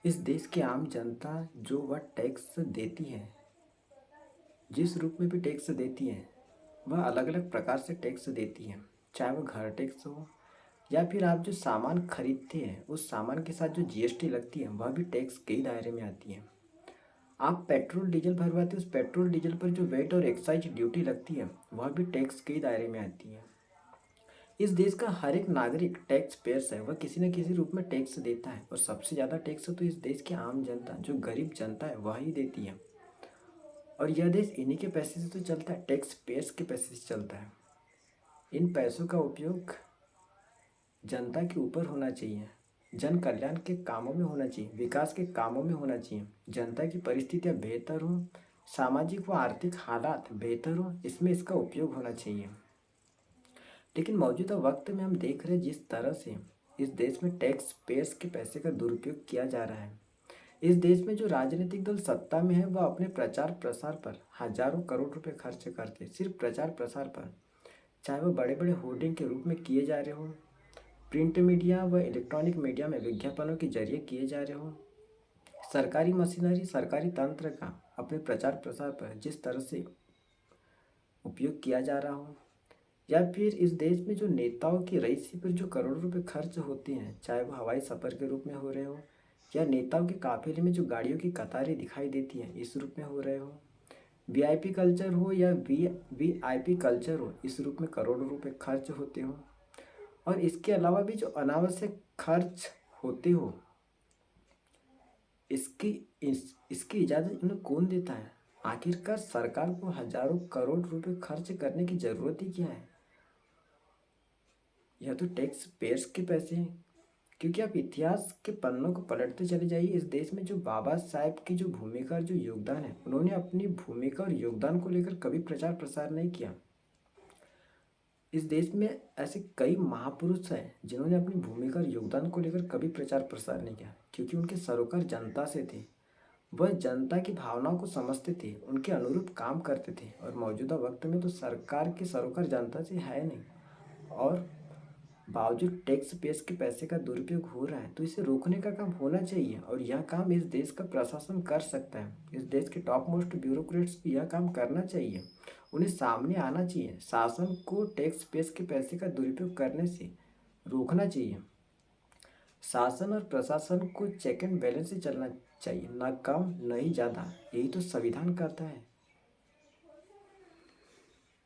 इस देश की आम जनता जो वह टैक्स देती है, जिस रूप में भी टैक्स देती है, वह अलग अलग प्रकार से टैक्स देती है। चाहे वह घर टैक्स हो या फिर आप जो सामान खरीदते हैं उस सामान के साथ जो जीएसटी लगती है वह भी टैक्स के ही दायरे में आती है। आप पेट्रोल डीजल भरवाते हो, उस पेट्रोल डीजल पर जो वेट और एक्साइज ड्यूटी लगती है वह भी टैक्स के ही दायरे में आती है। इस देश का हर एक नागरिक टैक्स पेयर्स है, वह किसी न किसी रूप में टैक्स देता है और सबसे ज़्यादा टैक्स तो इस देश की आम जनता, जो गरीब जनता है, वह ही देती है। और यह देश इन्हीं के पैसे से तो चलता है, टैक्स पेयर्स के पैसे से चलता है। इन पैसों का उपयोग जनता के ऊपर होना चाहिए, जन कल्याण के कामों में होना चाहिए, विकास के कामों में होना चाहिए। जनता की परिस्थितियाँ बेहतर हों, सामाजिक व आर्थिक हालात बेहतर हों, इसमें इसका उपयोग होना चाहिए। लेकिन मौजूदा वक्त में हम देख रहे हैं जिस तरह से इस देश में टैक्स पेयर्स के पैसे का दुरुपयोग किया जा रहा है। इस देश में जो राजनीतिक दल सत्ता में है वह अपने प्रचार प्रसार पर हजारों करोड़ रुपए खर्च करते हैं, सिर्फ प्रचार प्रसार पर। चाहे वह बड़े बड़े होर्डिंग के रूप में किए जा रहे हों, प्रिंट मीडिया व इलेक्ट्रॉनिक मीडिया में विज्ञापनों के जरिए किए जा रहे हों, सरकारी मशीनरी, सरकारी तंत्र का अपने प्रचार प्रसार पर जिस तरह से उपयोग किया जा रहा हो, या फिर इस देश में जो नेताओं की रईसी पर जो करोड़ों रुपए खर्च होते हैं, चाहे वो हवाई सफ़र के रूप में हो रहे हो या नेताओं के काफिले में जो गाड़ियों की कतारें दिखाई देती हैं इस रूप में हो रहे हो, वीआईपी कल्चर हो या वीआईपी कल्चर हो, इस रूप में करोड़ों रुपए खर्च होते हो। और इसके अलावा भी जो अनावश्यक खर्च होते हो, इसकी इसकी इजाज़त इन्हें कौन देता है? आखिरकार सरकार को हजारों करोड़ रुपए खर्च करने की ज़रूरत ही क्या है? यह तो टैक्स पेयर्स के पैसे हैं। क्योंकि आप इतिहास के पन्नों को पलटते चले जाइए, इस देश में जो बाबा साहेब की जो भूमिका और जो योगदान है, उन्होंने अपनी भूमिका और योगदान को लेकर कभी प्रचार प्रसार नहीं किया। इस देश में ऐसे कई महापुरुष हैं जिन्होंने अपनी भूमिका और योगदान को लेकर कभी प्रचार प्रसार नहीं किया, क्योंकि उनके सरोकार जनता से थे। वह जनता की भावनाओं को समझते थे, उनके अनुरूप काम करते थे। और मौजूदा वक्त में तो सरकार के सरोकार जनता से है नहीं, और बावजूद टैक्स पेयर्स के पैसे का दुरुपयोग हो रहा है, तो इसे रोकने का काम होना चाहिए। और यह काम इस देश का प्रशासन कर सकता है, इस देश के टॉप मोस्ट ब्यूरोक्रेट्स को यह काम करना चाहिए। उन्हें सामने आना चाहिए, शासन को टैक्स पेयर्स के पैसे का दुरुपयोग करने से रोकना चाहिए। शासन और प्रशासन को चेक एंड बैलेंस से चलना चाहिए, ना कम न ही ज़्यादा। यही तो संविधान कहता है।